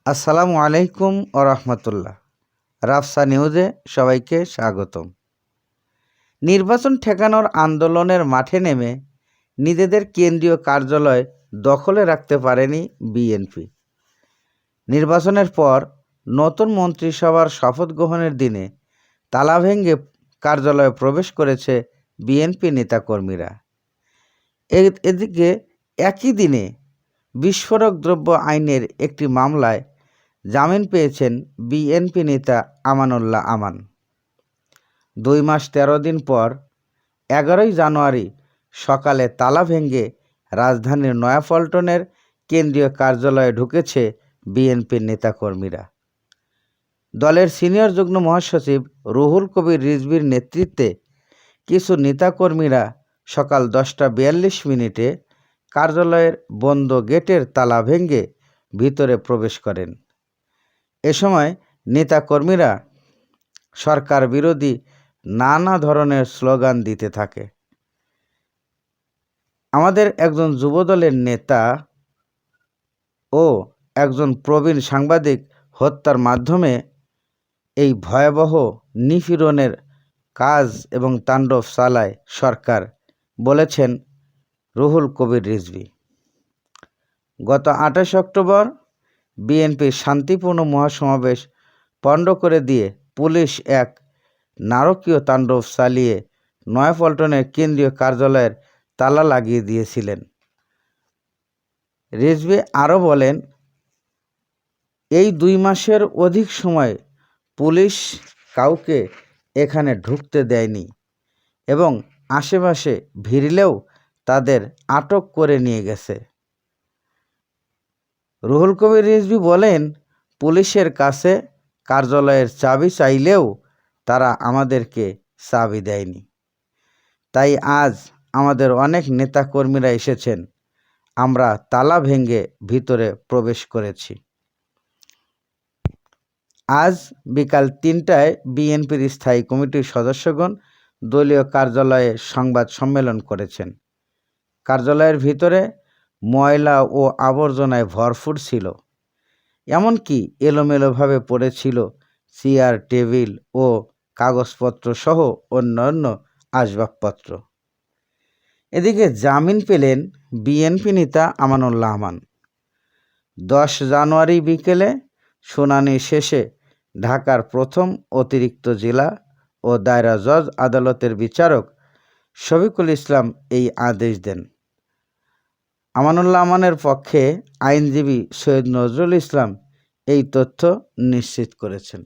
আসসালামু আলাইকুম ও রহমতুল্লাহ। রাফসা নিউজে সবাইকে স্বাগতম। নির্বাচন ঠেকানোর আন্দোলনের মাঠে নেমে নিজেদের কেন্দ্রীয় কার্যালয় দখলে রাখতে পারেনি বিএনপি। নির্বাচনের পর নতুন মন্ত্রিসভার শপথ গ্রহণের দিনে তালা ভেঙে কার্যালয়ে প্রবেশ করেছে বিএনপি নেতাকর্মীরা। এদিকে একই দিনে বিস্ফোরক দ্রব্য আইনের একটি মামলায় জামিন পেয়েছেন বিএনপি নেতা আমানুল্লাহ আমান। 2 মাস 13 দিন পর 11ই জানুয়ারি সকালে তালা ভেঙে রাজধানীর নয়াপল্টনের কেন্দ্রীয় কার্যালয়ে ঢুকেছে বিএনপির নেতাকর্মীরা। দলের সিনিয়র যুগ্ম মহাসচিব রুহুল কবির রিজভীর নেতৃত্বে কিছু নেতাকর্মীরা সকাল 10টা 42 মিনিটে কার্যালয়ের বন্ধ গেটের তালা ভেঙে ভিতরে প্রবেশ করেন। এ সময় নেতাকর্মীরা সরকার বিরোধী নানা ধরনের স্লোগান দিতে থাকে। আমাদের একজন যুবদলের নেতা ও একজন প্রবীণ সাংবাদিক হত্যার মাধ্যমে এই ভয়াবহ নিপীড়নের কাজ এবং তাণ্ডব চালায় সরকার, বলেছেন রুহুল কবির রিজভী। গত 28 অক্টোবর বিএনপির শান্তিপূর্ণ মহাসমাবেশ পণ্ড করে দিয়ে পুলিশ এক নারকীয় তাণ্ডব চালিয়ে নয়াপল্টনের কেন্দ্রীয় কার্যালয়ের তালা লাগিয়ে দিয়েছিলেন। রিজভী আরও বলেন, এই 2 মাসের অধিক সময় পুলিশ কাউকে এখানে ঢুকতে দেয়নি এবং আশেপাশে ভিড়লেও তাদের আটক করে নিয়ে গেছে। রুহুল কবির রিজভী বলেন, পুলিশের কাছে কার্যালয়ের চাবি চাইলেও তারা আমাদেরকে চাবি দেয়নি। তাই আজ আমাদের অনেক নেতাকর্মীরা এসেছেন, আমরা তালা ভেঙে ভিতরে প্রবেশ করেছি। আজ বিকাল 3টায় বিএনপির স্থায়ী কমিটির সদস্যগণ দলীয় কার্যালয়ে সংবাদ সম্মেলন করেছেন। কার্যালয়ের ভিতরে ময়লা ও আবর্জনায় ভরপুর ছিল, এমনকি এলোমেলোভাবে পড়েছিল চেয়ার, টেবিল ও কাগজপত্র সহ অন্যান্য আসবাবপত্র। এদিকে জামিন পেলেন বিএনপি নেতা আমানুল্লাহ আমান। 10 জানুয়ারি বিকেলে শুনানি শেষে ঢাকার প্রথম অতিরিক্ত জেলা ও দায়রা জজ আদালতের বিচারক শফিকুল ইসলাম এই আদেশ দেন। আমানুল্লাহ আমানের পক্ষে আইনজীবী সৈয়দ নজরুল ইসলাম এই তথ্য নিশ্চিত করেছেন।